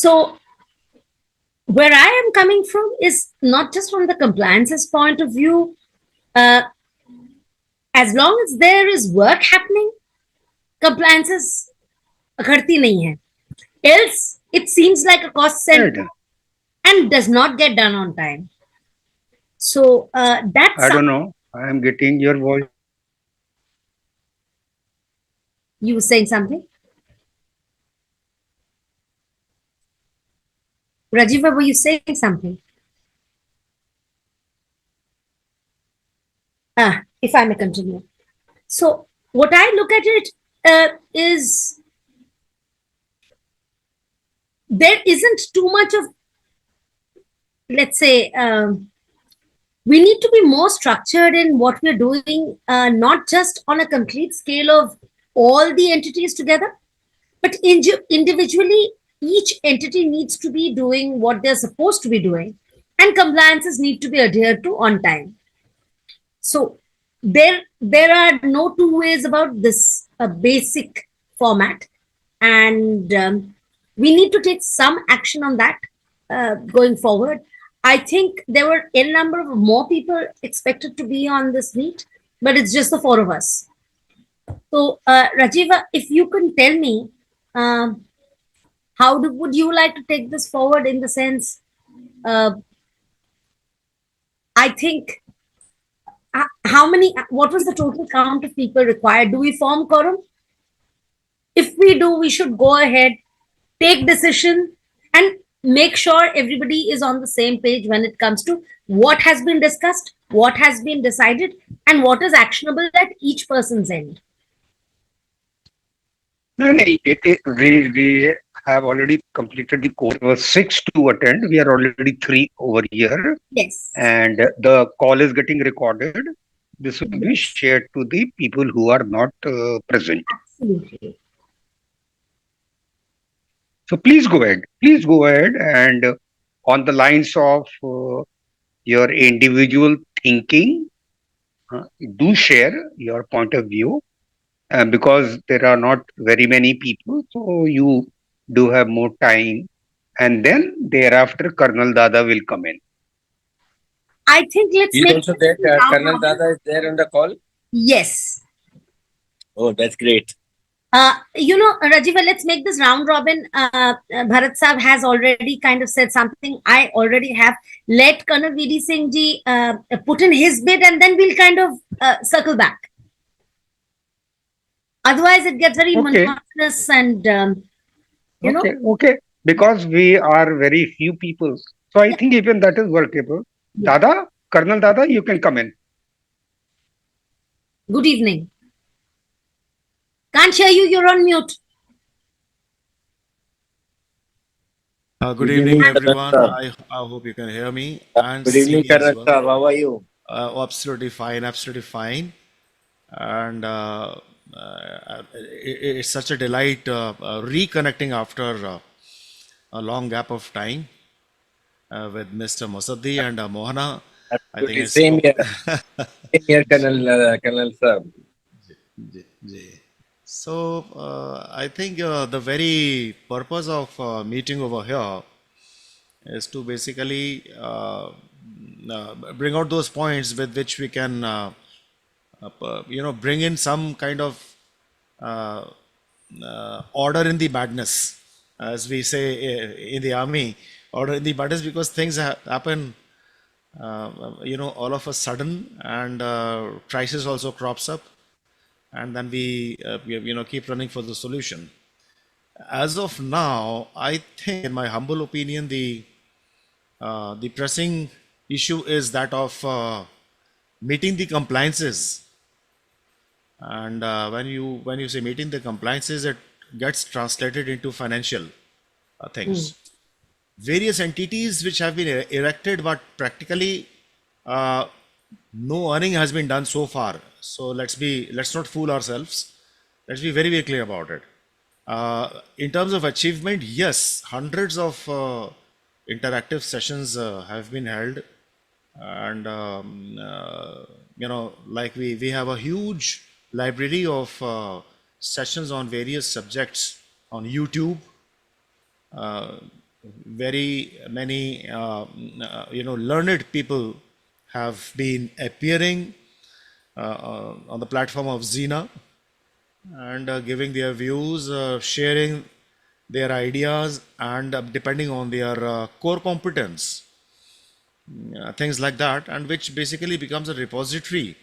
So where I am coming from is not just from the compliances point of view. Uh, as long as there is work happening, compliances अखड़ती नहीं है. Else, it seems like a cost center Right. and does not get done on time. So that's I some, don't know. I am getting your voice. you were saying something. Rajiva, were you saying something? If I may continue. So what I look at it is there isn't too much of, let's say, we need to be more structured in what we're doing, not just on a complete scale of all the entities together, but individually, each entity needs to be doing what they're supposed to be doing, and compliances need to be adhered to on time. So there are no two ways about this basic format, and we need to take some action on that going forward. I think there were a number of more people expected to be on this meet, but it's just the four of us. So, Rajiva, if you can tell me, um, would you like to take this forward in the sense, uh, I think, what was the total count of people required? Do we form quorum? If we do, we should go ahead, take decision, and make sure everybody is on the same page when it comes to what has been discussed, what has been decided, and what is actionable at each person's end. No, no, we have already completed the course. There were six to attend. We are already three over here. Yes. And the call is getting recorded. This will be Yes. shared to the people who are not present. Absolutely. So please go ahead. Please go ahead and on the lines of your individual thinking, do share your point of view because there are not very many people. So you do have more time. And then thereafter, Colonel Dada will come in. I think let's He's make also this there. round Colonel robin. Dada is there on the call. Yes. Oh, that's great. Rajiva, let's make this round robin. Bharat Saab has already kind of said something. I already have. Let Colonel VD Singh ji put in his bid, and then we'll kind of circle back. Otherwise, it gets very Okay, monotonous and, okay. Because we are very few people. So I yeah, think even that is workable. yeah. Dada, Colonel Dada, you can come in. Good evening. Can't hear you. You're on mute. Good evening, everyone. Colonel I hope you can hear me and Good see evening, me as Colonel well. Saab. How are you? Absolutely fine, absolutely fine. And it's such a delight reconnecting after a long gap of time with Mr. Mosaddi and Mohana. I think Absolutely. it's Same here. Same here, Colonel Saab. so. I think the very purpose of meeting over here is to basically bring out those points with which we can bring in some kind of uh, order in the madness, as we say in the army. Order in the madness, because things happen all of a sudden, and crisis also crops up, and then we keep running for the solution. As of now, I think, in my humble opinion, the pressing issue is that of meeting the compliances. And when you say meeting the compliances, it gets translated into financial Hmm. things. Various entities which have been erected, but practically uh, no earning has been done so far. So let's not fool ourselves. Let's be very clear about it. In terms of achievement, yes, hundreds of interactive sessions have been held, and like we have a huge library of sessions on various subjects on YouTube. very many learned people have been appearing on the platform of Zena and giving their views, sharing their ideas, and depending on their core competence, things like that, and which basically becomes a repository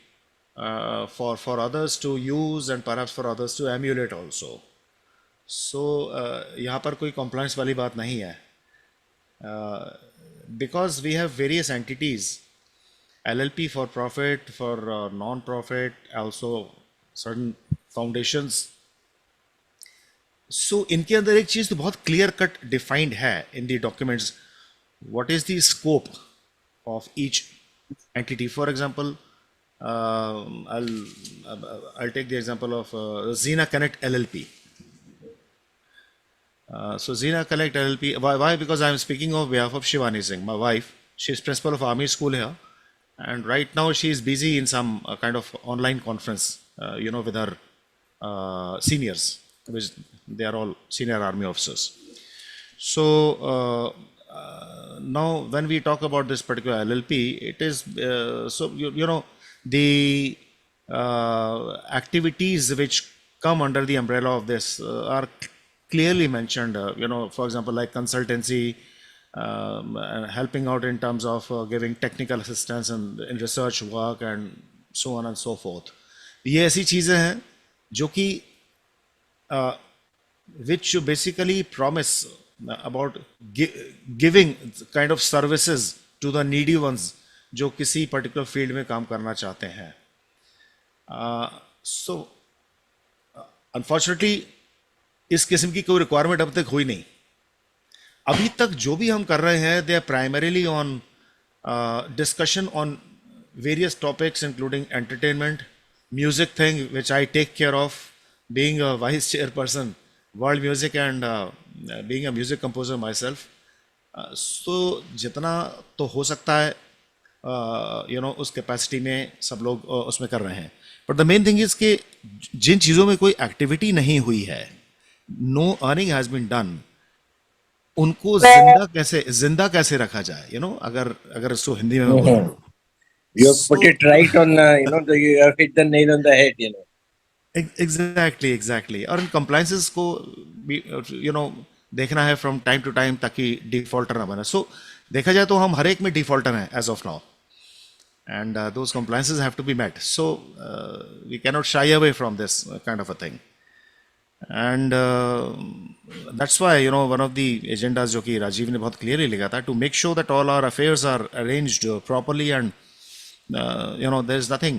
for others to use and perhaps for others to emulate also. So यहाँ पर कोई compliance वाली बात नहीं है, because we have various entities, LLP for profit, for non-profit, also certain foundations. So इनके अंदर एक चीज़ तो बहुत clear cut defined है in the documents. What is the scope of each entity? For example, I'll take the example of Zena Connect LLP. So Zena Connect LLP. Why? Because I'm speaking on behalf of Shivani Singh, my wife. She's principal of Army School here, and right now she is busy in some kind of online conference, with her seniors, which they are all senior army officers. So now, when we talk about this particular LLP, it is the activities which come under the umbrella of this are clearly mentioned. For example, like consultancy, and helping out in terms of giving technical assistance and in research work and so on and so forth. ये ऐसी चीज़ें हैं जो कि which basically promise about giving kind of services to the needy ones जो किसी particular field में काम करना चाहते हैं. So unfortunately इस किस्म की कोई रिक्वायरमेंट अब तक हुई नहीं. अभी तक जो भी हम कर रहे हैं, they are primarily on discussion on various topics including entertainment, music thing which I take care of being a vice chairperson world music and being a music composer myself. So जितना तो हो सकता है उस capacity में सब लोग उसमें कर रहे हैं. But the main thing is कि जिन चीज़ों में कोई एक्टिविटी नहीं हुई है, no earning has been done, उनको जिंदा कैसे रखा जाए, अगर इसको हिंदी में बोलूं. You have put it right on, you have hit the nail on the head, exactly. और इन कंप्लायंसेस को भी देखना है फ्रॉम टाइम टू टाइम, ताकि डिफॉल्टर ना बने. सो देखा जाए तो हम हर एक में डिफॉल्टर हैं as of now, and those compliances have to be met. So we cannot shy away from this kind of a thing. And that's why one of the agendas जो कि राजीव ने बहुत clearly लिखा था, to make sure that all our affairs are arranged properly, and there is nothing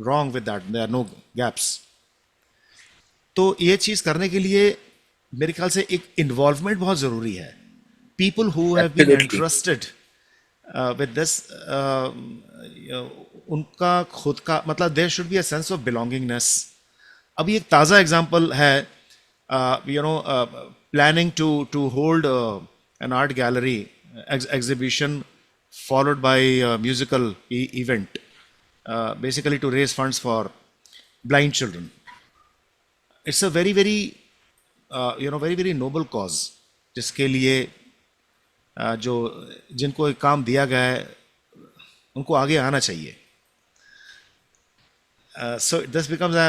wrong with that, there are no gaps. तो ये चीज़ करने के लिए मेरे ख्याल से एक involvement बहुत ज़रूरी है. People who have been entrusted with this, उनका खुद का मतलब there should be a sense of belongingness. अभी एक ताज़ा एग्जाम्पल है, planning to hold an art gallery exhibition followed by a musical event, basically to raise funds for blind children. It's a very very very very noble cause, जिसके लिए जो जिनको एक काम दिया गया है उनको आगे आना चाहिए. So this becomes a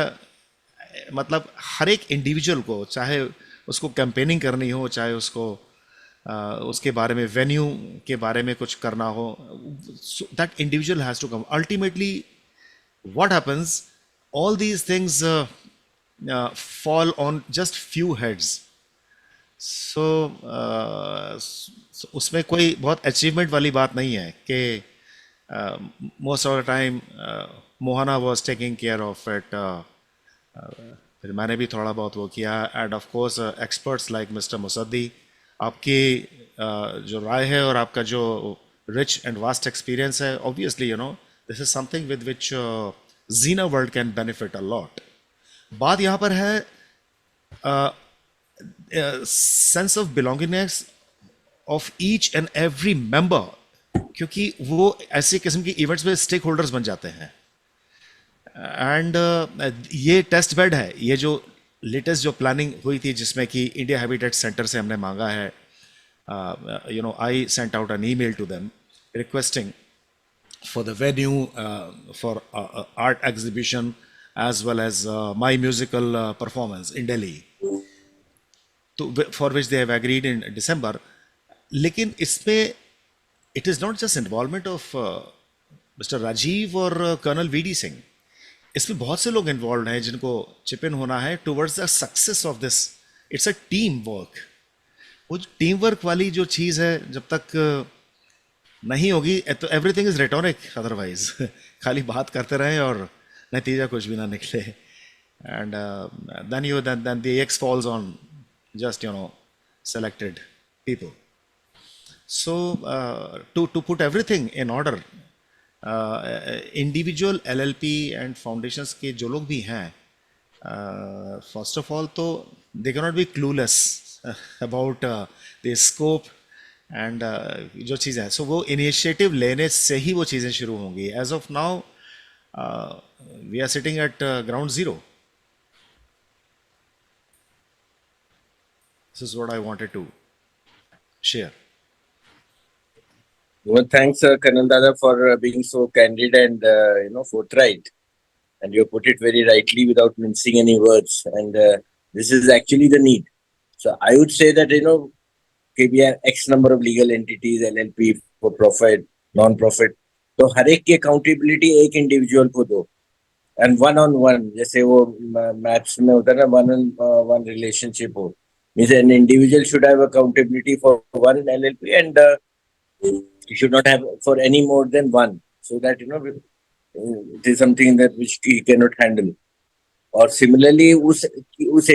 मतलब हर एक इंडिविजुअल को, चाहे उसको कैंपेनिंग करनी हो, चाहे उसको उसके बारे में, वेन्यू के बारे में कुछ करना हो, that individual has to come. Ultimately what happens, all these things fall on just few heads. So उसमें कोई बहुत अचीवमेंट वाली बात नहीं है कि most of the time Mohana was taking care of it, फिर मैंने भी थोड़ा बहुत वो किया. And of course experts like mister Musaddi, आपकी जो राय है और आपका जो रिच एंड वास्ट एक्सपीरियंस है, obviously this is something with which जीना world can benefit a lot. बात यहाँ पर है sense of belongingness of each and every member, क्योंकि वो ऐसे किस्म की इवेंट्स में स्टेक होल्डर्स बन जाते हैं. एंड ये टेस्ट बेड है, ये जो लेटेस्ट जो प्लानिंग हुई थी जिसमें कि इंडिया हैबिटेट सेंटर से हमने मांगा है I sent out an email to them requesting for the venue for art exhibition as well as my musical performance in Delhi, for which they have agreed in December. लेकिन इसमें it is not just involvement of Mr. Rajiv or Colonel VD Singh. इसमें बहुत से लोग involve हैं जिनको chip इन होना है towards the success of this. It's a team work. वो टीम वर्क वाली जो चीज़ है जब तक नहीं होगी तो एवरीथिंग इज रेटोरिक. अदरवाइज खाली बात करते रहे और नतीजा कुछ भी ना निकले. And then the axe falls on just selected people. So to put everything in order, individual LLP and foundations के जो लोग भी हैं, first of all तो they cannot be clueless about the scope and जो चीज़ें हैं. So वो initiative लेने से ही वो चीज़ें शुरू होंगी. As of now we are sitting at ground zero. This is what I wanted to share. Well, thanks, Kanal Dada, for being so candid and forthright. And you put it very rightly without mincing any words. And this is actually the need. So I would say that KBR X number of legal entities, LLP, for profit, non-profit. तो हर एक की accountability एक individual को दो. And one-on-one, जैसे वो maths में होता है ना, one-on-one relationship हो. Means an individual should have accountability for one LLP and he should not have for any more than one, so that it is something that which he cannot handle. Or similarly, us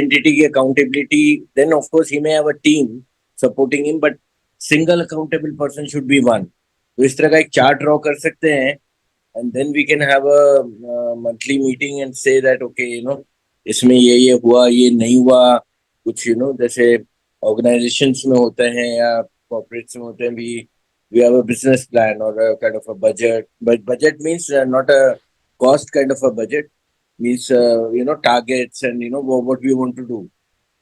entity की accountability, then of course he may have a team supporting him, but single accountable person should be one. तो इस तरह का एक chart draw कर सकते हैं, and then we can have a monthly meeting and say that okay, इसमें ये हुआ, ये नहीं हुआ. कुछ जैसे ऑर्गेनाइजेशंस में होते हैं या कॉर्पोरेट्स में होते हैं, we have a business plan or a kind of a budget. But budget means not a cost kind of a budget. Means targets and what we want to do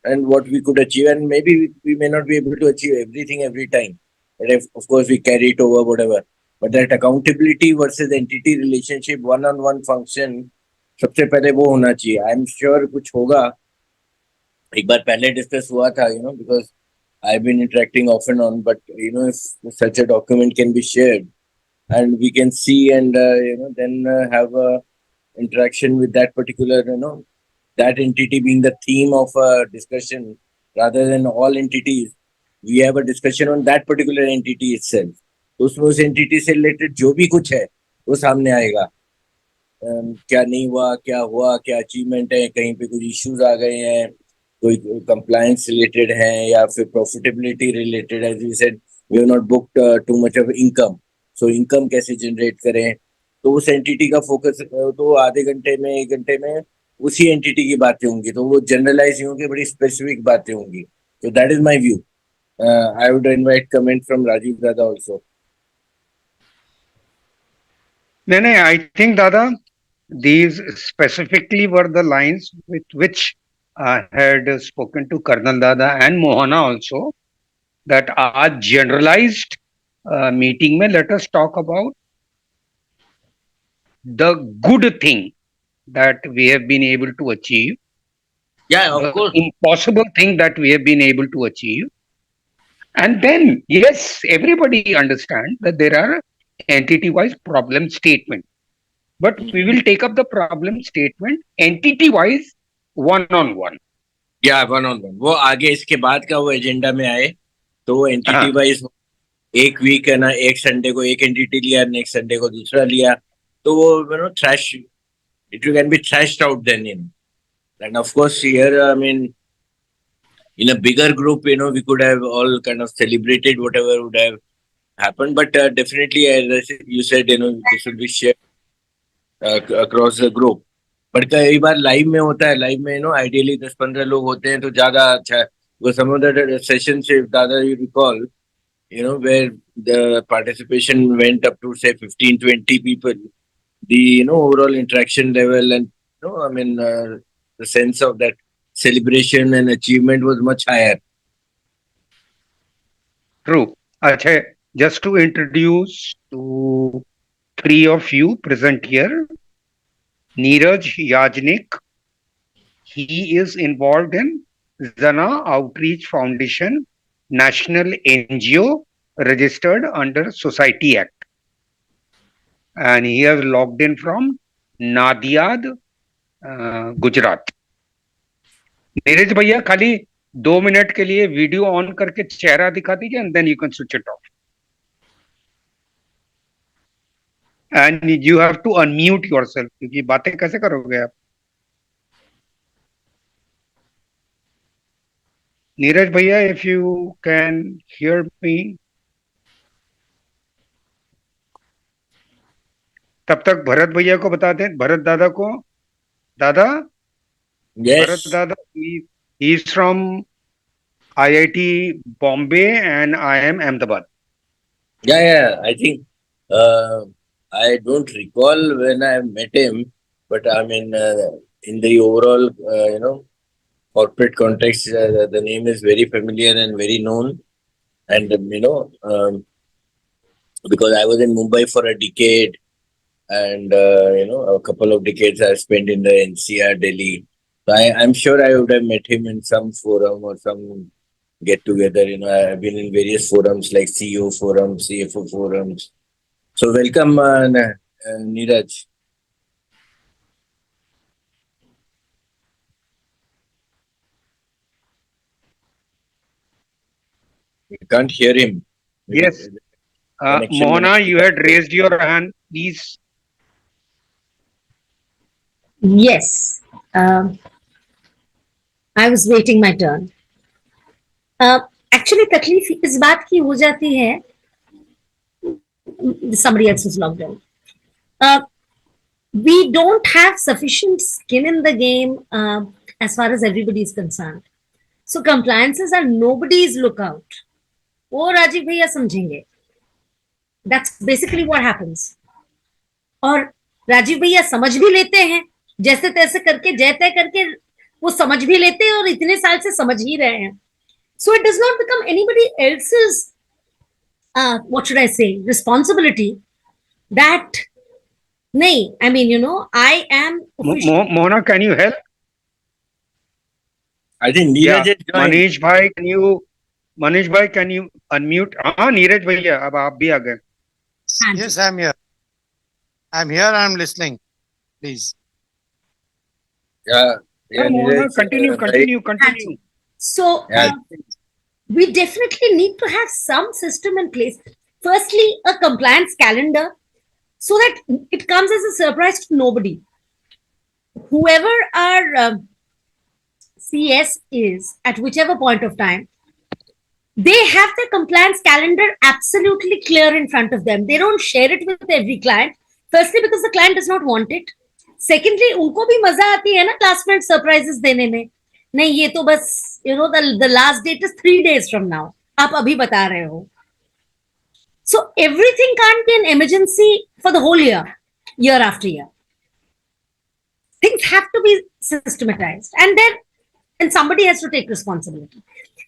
and what we could achieve, and maybe we may not be able to achieve everything every time, but if of course we carry it over, whatever. But that accountability versus entity relationship, one-on-one function, सबसे पहले वो होना चाहिए. I am sure कुछ होगा. एक बार पहले discuss हुआ था, because I've been interacting off and on, but if such a document can be shared and we can see and then have a interaction with that particular that entity being the theme of a discussion rather than all entities, we have a discussion on that particular entity itself. तो उसमें उस entity से related जो भी कुछ है वो सामने आएगा. क्या नहीं हुआ, क्या हुआ, क्या अचीवमेंट है, कहीं पे कुछ इश्यूज आ गए हैं, कोई compliance related है या फिर profitability related. As you said, we have not booked too much of income, so income कैसे generate करें. तो उस entity का focus तो आधे घंटे में, एक घंटे में उसी entity की बातें होंगी, तो वो generalize होंगी, बड़ी specific बातें होंगी. So that is my view. I would invite comment from Rajiv Dada also. No, I think, Dada, these specifically were the lines with which I had spoken to Karnal Dada and Mohana also, that our generalized meeting mein let us talk about the good thing that we have been able to achieve. Yeah, of the course. impossible thing that we have been able to achieve. And then, yes, everybody understands that there are entity-wise problem statement. But we will take up the problem statement entity-wise, one-on-one. Yeah, one-on-one. वो आगे इसके बाद का वो agenda में आए, तो वो एंटिटी वाइज एक वीक है ना, एक संडे को एक एंटिटी लिया, नेक्स्ट संडे को दूसरा लिया, तो वो trash, it can be thrashed out then. And of course here, I mean, in a bigger group, we could have all kind of celebrated whatever would have happened, but definitely, as you said, this will be shared across the group. But कई बार live में होता है, live में ideally 10-15 लोग होते हैं तो ज्यादा अच्छा है. Because some of the sessions, if Dada you recall, where the participation went up to say 15-20 people, the overall interaction level and I mean the sense of that celebration and achievement was much higher. True. Acha, just to introduce to three of you present here, Neeraj Yajnik. He is involved in Zana Outreach Foundation, national NGO registered under Society Act. And he has logged in from Nadiad, Gujarat. Neeraj भैया खाली 2 minute के लिए video on करके चेहरा दिखा दीजिए and then you can switch it off and you have to unmute yourself क्योंकि बातें कैसे करोगे आप नीरज भैया if you can hear me तब तक भरत भैया को बता दें भरत दादा को दादा भरत Yes. दादा he is from IIT Bombay and I am Ahmedabad. Yeah. I think I don't recall when I met him, but I mean, in the overall, corporate context, the name is very familiar and very known. And because I was in Mumbai for a decade, and a couple of decades I spent in the NCR, Delhi. So I'm sure I would have met him in some forum or some get together. I've been in various forums like CEO forums, CFO forums. So welcome, Neeraj. We can't hear him. Yes. Connection Mohana, you had raised your hand. Please. Yes. I was waiting my turn. Actually, तकलीफ इस बात की हो जाती है. Somebody else is logged in. We don't have sufficient skin in the game as far as everybody is concerned. So compliances are nobody's lookout. वो राजीव भैया समझेंगे. That's basically what happens. और राजीव भैया समझ भी लेते हैं जैसे तैसे करके जय तय करके वो समझ भी लेते हैं और इतने साल से समझ ही रहे हैं. So it does not become anybody else's what should I say responsibility that nahi, I mean I am Mohana, can you help? I think Neeraj is joined. Manish bhai, can you unmute? हाँ नीरज भैया अब आप भी आ गए. Yes, I'm here. I'm listening. Please. Yeah, Mohana, Neeraj, continue. So Yeah. we definitely need to have some system in place. Firstly, a compliance calendar so that it comes as a surprise to nobody. Whoever our CS is at whichever point of time, they have their compliance calendar absolutely clear in front of them. They don't share it with every client. Firstly, because the client does not want it. Secondly, उनको भी मजा आती है ना last minute surprises देने में. नहीं ये तो बस the last date is 3 days from now. आप अभी बता रहे हो. So everything can't be an emergency for the whole year after year. Things have to be systematized, and somebody has to take responsibility.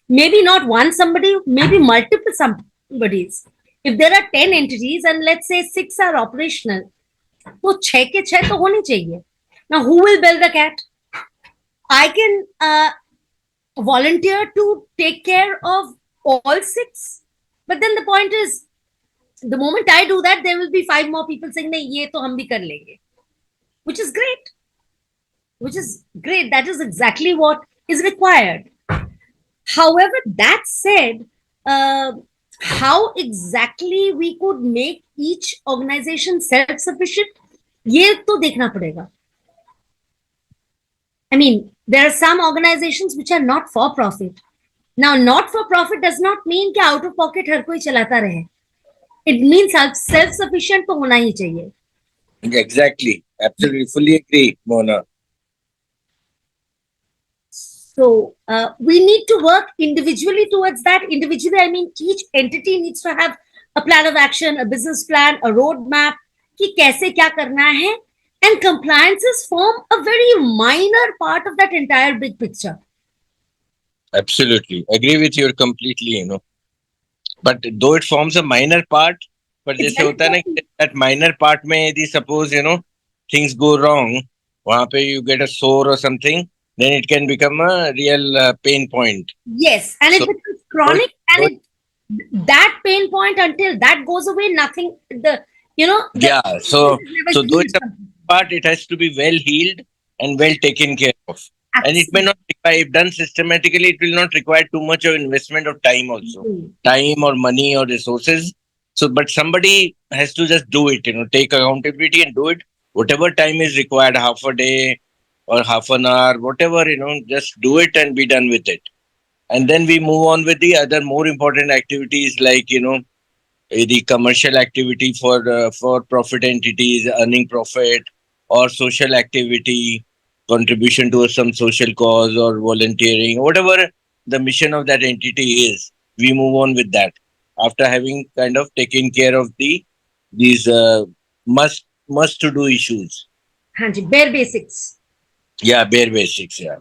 Maybe not one somebody, maybe multiple somebodies. If there are 10 entities and let's say 6 are operational, तो 6 के 6 तो होनी चाहिए. Now, who will bell the cat? I can volunteer to take care of all 6. But then the point is, the moment I do that, there will be 5 more people saying, नहीं ये तो हम भी कर लेंगे. Which is great. That is exactly what is required. However, that said, how exactly we could make each organization self-sufficient, ये तो देखना पड़ेगा. I mean, there are some organizations which are not for profit. Now, not for profit does not mean कि out of pocket हर कोई चलाता रहे. It means self-sufficient तो होना ही चाहिए. Exactly. Absolutely. Fully agree, Mona. So we need to work individually towards that. Individually, I mean each entity needs to have a plan of action, a business plan, a roadmap कि कैसे क्या करना है, and compliances form a very minor part of that entire big picture. Absolutely. Agree with you completely, but though it forms a minor part, but It's जैसे very होता है ना important. कि that minor part में यदि suppose things go wrong, वहाँ पे you get a sore or something, then it can become a real pain point. Yes, and it So becomes though chronic, though- and that pain point, until that goes away, nothing. The yeah, this is never so though healed it's a completely. part, it has to be well healed and well taken care of. And it may Absolutely. not require, if done systematically, it will not require too much of investment of time also, time or money or resources. So, but somebody has to just do it, take accountability and do it. Whatever time is required, half a day or half an hour, whatever, just do it and be done with it. And then we move on with the other more important activities like, the commercial activity for profit entities, earning profit, or social activity, contribution to some social cause or volunteering, whatever the mission of that entity is. We move on with that after having kind of taken care of these must to do issues. हाँ जी, bare basics. Yeah, bare basics. Yeah.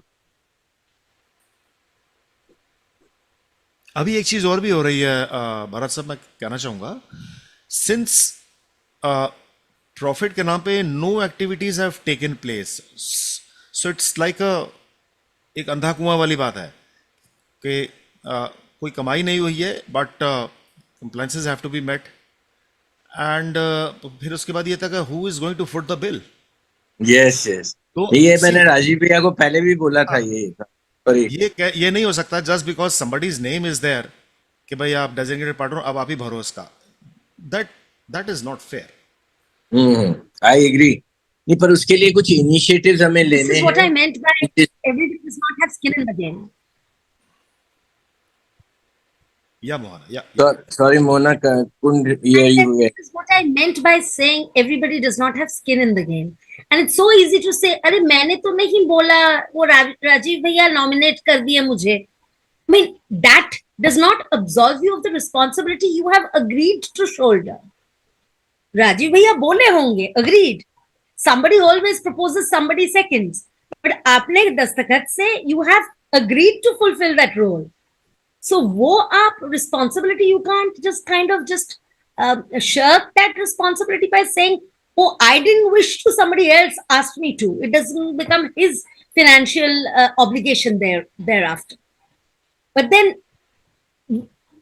अभी एक चीज और भी हो रही है भरत साहब, मैं कहना चाहूंगा, सिंस प्रॉफिट के नाम पे no activities have taken place, so it's like एक अंधा कुआं वाली बात है कि कोई कमाई नहीं हुई है, but compliances have to be met, and फिर उसके बाद ये था कि who is going to foot the bill. Yes, yes. तो ये मैंने राजीव भैया को पहले भी बोला था ये. Sorry. ये नहीं हो सकता just because somebody's name is there कि भाई आप डेजिग्नेटेड पार्टनर, अब आप ही भरो इसका. That is not fair. I agree. नहीं, पर उसके लिए कुछ इनिशिएटिव्स हमें This लेने is what I हैं. meant by everybody does not have skin in the game. या मोहन, या Sorry, Mona, couldn't hear I said, you. this is what I meant by saying everybody does not have skin in the game. And it's so easy to say, अरे मैंने तो नहीं बोला, वो राजीव भैया nominate कर दिए मुझे. I mean, that does not absolve you of the responsibility you have agreed to shoulder. Rajiv भैया बोले होंगे, agreed. Somebody always proposes somebody seconds. But आपने दस्तखत से you have agreed to fulfill that role. So wo up responsibility, you can't just kind of just shirk that responsibility by saying, oh, I didn't wish to, somebody else asked me to. It doesn't become his financial obligation thereafter. But then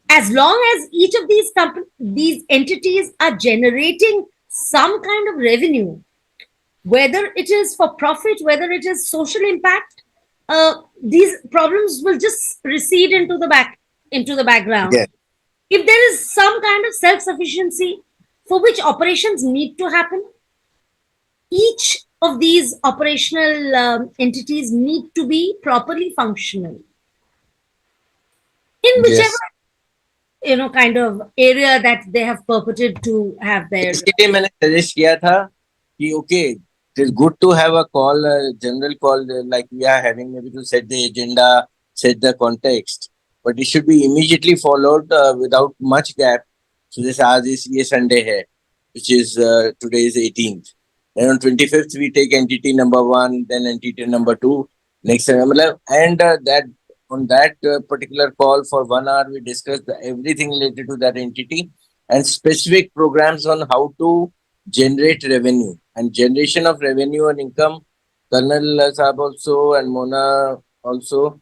as long as each of these entities are generating some kind of revenue, whether it is for profit, whether it is social impact, these problems will just recede into the background. Yeah. If there is some kind of self-sufficiency for which operations need to happen, each of these operational entities need to be properly functional in whichever kind of area that they have purported to have their. इसके लिए मैंने suggest किया था कि okay, it is good to have a call, a general call like we are having, maybe to set the agenda, set the context, but it should be immediately followed without much gap. So this आज ये Sunday है, which is today is 18th. Then on 25th we take entity number 1, then entity number 2. Next, and that on that particular call for 1 hour we discussed everything related to that entity and specific programs on how to generate revenue and generation of revenue and income. Colonel Saab also and Mona also,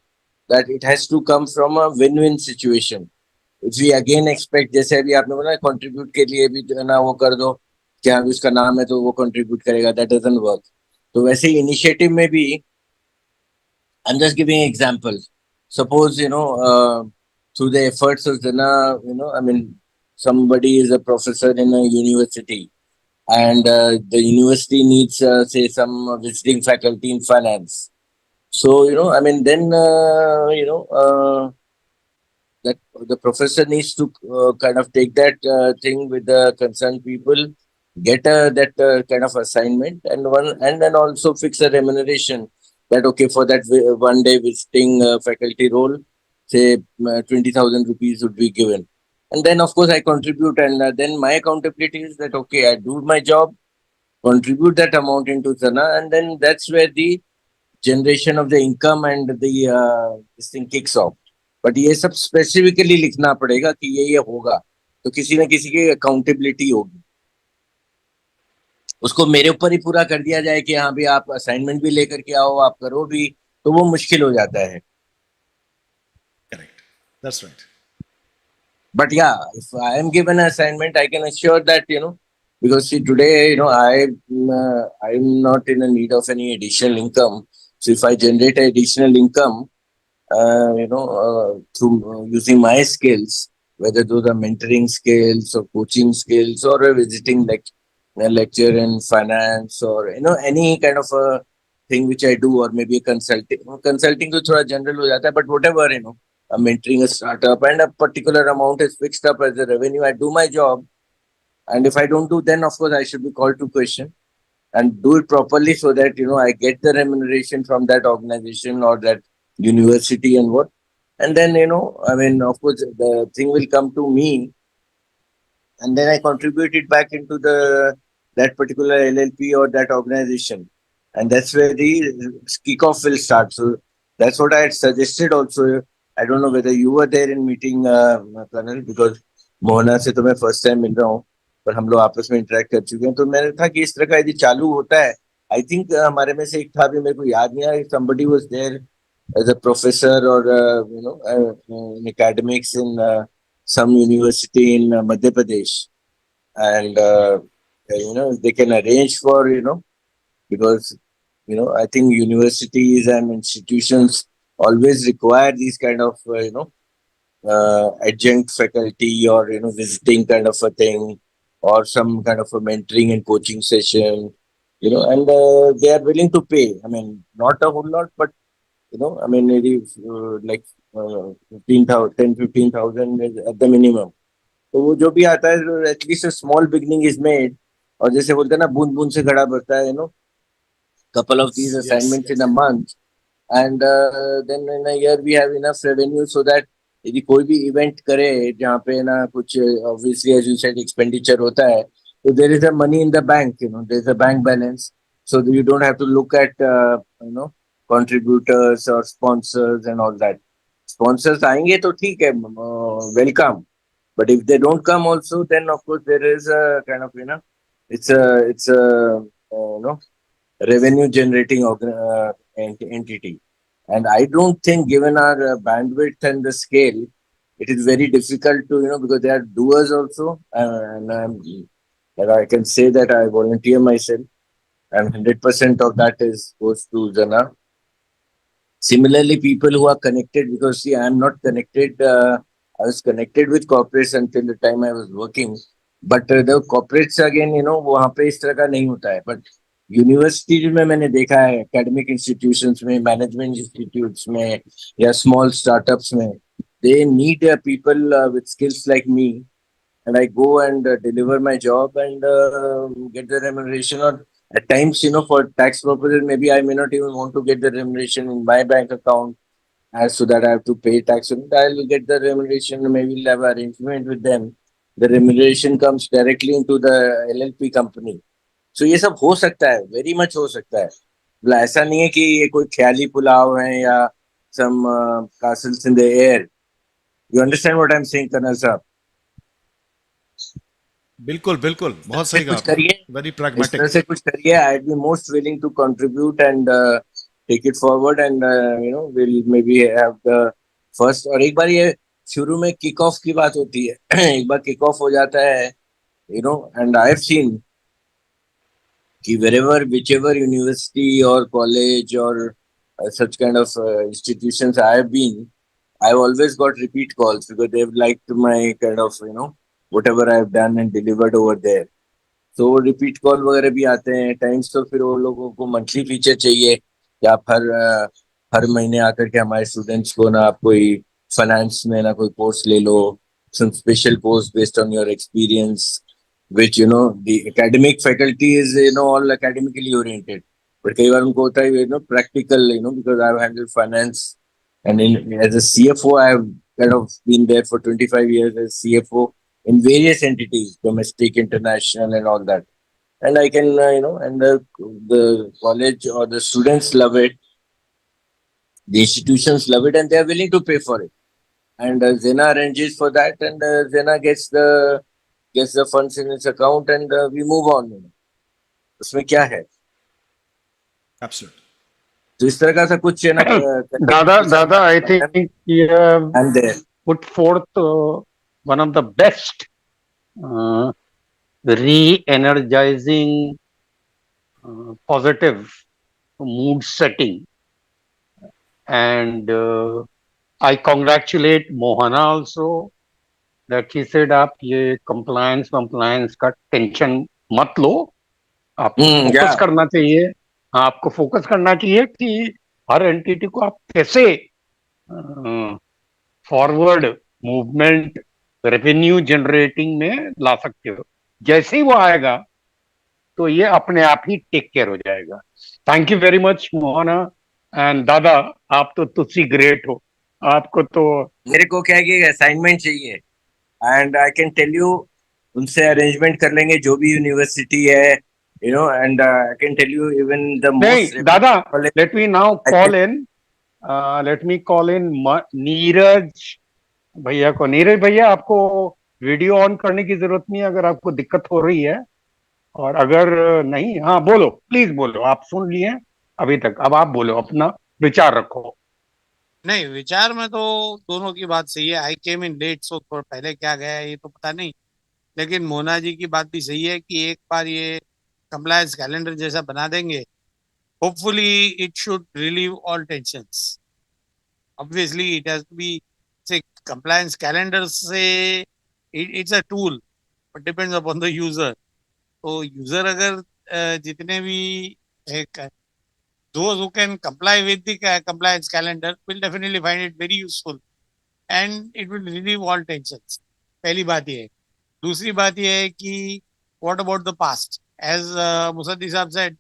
that it has to come from a win-win situation. If we again expect, जैसे अभी आपने बोला contribute के लिए भी जो है ना वो कर दो, क्या उसका नाम है तो वो contribute करेगा, that doesn't work. तो वैसे initiative में भी, I'm just giving an example. Suppose, through the efforts of Jana, I mean, somebody is a professor in a university and the university needs, say, some visiting faculty in finance. So, I mean, then, that the professor needs to kind of take that thing with the concerned people, get that kind of assignment and then also fix a remuneration that, okay, for that 1 day visiting faculty role, say 20,000 rupees would be given. And then, of course, I contribute and then my accountability is that, okay, I do my job, contribute that amount into Sana, and then that's where the generation of the income and the this thing kicks off. But ये सब specifically लिखना पड़ेगा कि ये होगा, तो किसी न किसी की अकाउंटेबिलिटी होगी। उसको मेरे ऊपर ही पूरा कर दिया जाए कि हाँ भी आप असाइनमेंट भी लेकर के आओ, आप करो भी, तो वो मुश्किल हो जाता है। Correct. That's right. But yeah, if I am given an assignment, I can assure that, because see, today, I'm not in a need of any additional income. So if I generate additional income, through using my skills, whether those are mentoring skills or coaching skills or visiting like a lecture in finance or any kind of a thing which I do, or maybe a consulting. Consulting to thoda general ho jata hai, but whatever, I'm mentoring a startup and a particular amount is fixed up as a revenue. I do my job, and if I don't do, then of course I should be called to question and do it properly so that I get the remuneration from that organization or that university and what. And then I mean, of course, the thing will come to me, and then I contribute it back into the that particular LLP or that organization, and that's where the kickoff will start. So that's what I had suggested also. I don't know whether you were there in meeting, Colonel, because Mohana से तो मैं first time मिल रहा हूँ, पर हम लोग आपस में इंटरेक्ट कर चुके हैं। तो मैंने था कि इस तरह का यदि चालू होता है, आई थिंक हमारे में से एक था भी, मेरे को याद नहीं आया, somebody was there as a professor or in academics in some university in Madhya Pradesh, and they can arrange for because I think universities and institutions always require these kind of adjunct faculty or visiting kind of a thing, or some kind of a mentoring and coaching session, and they are willing to pay. I mean, not a whole lot, but I mean, maybe like 15,000, 10, 15,000 is at the minimum. तो वो जो भी आता है, at least small beginning is made, और जैसे बोलते हैं ना, बूंद बूंद से घड़ा भरता है, couple of these Yes. assignments in a month, and then in a year we have enough revenue so that यदि कोई भी इवेंट करे जहाँ पे ना कुछ obviously as you said expenditure होता है, तो there is a money in the bank, there is a bank balance, so you don't have to look at contributors or sponsors and all that. Sponsors आएंगे तो ठीक है, welcome, but if they don't come also, then of course there is a kind of it's a revenue generating entity. And I don't think, given our bandwidth and the scale, it is very difficult to, because they are doers also. And I can say that I volunteer myself, and 100% of that goes to Jana. Similarly, people who are connected, because see, I am not connected. I was connected with corporates until the time I was working. But the corporates again, वहाँ पे इस तरह का नहीं होता है. But universities में मैंने देखा है, एकेडमिक इंस्टीट्यूशंस में, मैनेजमेंट इंस्टीट्यूट्स में, या स्मॉल स्टार्टअप्स में, they need people with skills like me, and I go and deliver my job and get the remuneration. Or at times, for tax purposes, maybe I may not even want to get the remuneration in my bank account, as so that I have to pay tax. And I'll get the remuneration. Maybe we'll have an arrangement with them. The remuneration comes directly into the LLP company. So ये सब हो सकता है, very much हो सकता है. मतलब ऐसा नहीं है कि ये कोई ख्याली पुलाव है या some castles in the air. You understand what I'm saying, Colonel साहब? बिल्कुल बिल्कुल, बहुत सही कहा कुछ करिए, वेरी इस तरह pragmatic. से कुछ करिए. I'd be most willing to contribute and take it forward, and we'll maybe have the first. और एक बार ये शुरू में किक ऑफ की बात होती है, एक बार किक ऑफ हो जाता है, and I have seen कि wherever, whichever university or college or such kind of institutions I have been, I've always got repeat calls because they've liked my kind of, whatever I've done and delivered over there. So repeat call वगैरह भी आते हैं times. तो फिर वो लोगों को monthly feature चाहिए कि आप हर महीने आकर के हमारे स्टूडेंट्स को ना, आप कोई फाइनेंस में ना कोई कोर्स ले लो, some special course based on your experience, which the academic faculty is all academically oriented, but कई बार उनको होता है practical, because I've handled finance, and as a CFO I have kind of been there for 25 years as CFO in various entities, domestic, international, and all that. And I can and the college or the students love it, the institutions love it, and they are willing to pay for it. and Zena arranges for that, and Zena gets the funds in its account, and we move on. उसमें क्या है? Absolutely. तो इस तरह का सा कुछ है ना Dada, I think you have I'm there. put forth one of the best re-energizing, positive mood setting. And I congratulate Mohana also that he said आप ये compliance का टेंशन मत लो, आपको फोकस yeah. करना चाहिए. आपको फोकस करना चाहिए कि हर एंटिटी को आप कैसे फॉरवर्ड मूवमेंट रेवेन्यू जनरेटिंग में ला सकते हो. जैसे ही वो आएगा तो ये अपने आप ही टेक केयर हो जाएगा. Thank you very much Mohana. And दादा, आप तो तुसी ग्रेट हो. आपको तो मेरे को क्या है कि असाइनमेंट चाहिए, and I can tell you, उनसे अरेंजमेंट कर लेंगे जो भी यूनिवर्सिटी है, and I can tell you even the most. नहीं दादा, let me now call in, Neeraj भैया को. नीरज भैया, आपको वीडियो ऑन करने की जरूरत नहीं है अगर आपको दिक्कत हो रही है, और अगर नहीं, हाँ बोलो, प्लीज बोलो. आप सुन लिए अभी तक, अब आप बोलो, अपना विचार रखो. नहीं, विचार में तो दोनों की बात सही है. आई केम इन लेट, सो थोड़ा पहले क्या गया ये तो पता नहीं, लेकिन मोना जी की बात भी सही है कि एक बार ये कंप्लायंस कैलेंडर जैसा बना देंगे, hopefully it should relieve all tensions. Obviously it has to be, से कंप्लायंस कैलेंडर से it's a tool, but depends upon the user. तो यूजर अगर जितने भी those who can comply with the compliance calendar will definitely find it very useful and it will relieve all tensions. पहली बात ये है. दूसरी बात ये है कि what about the past? As Musaddi Saab said,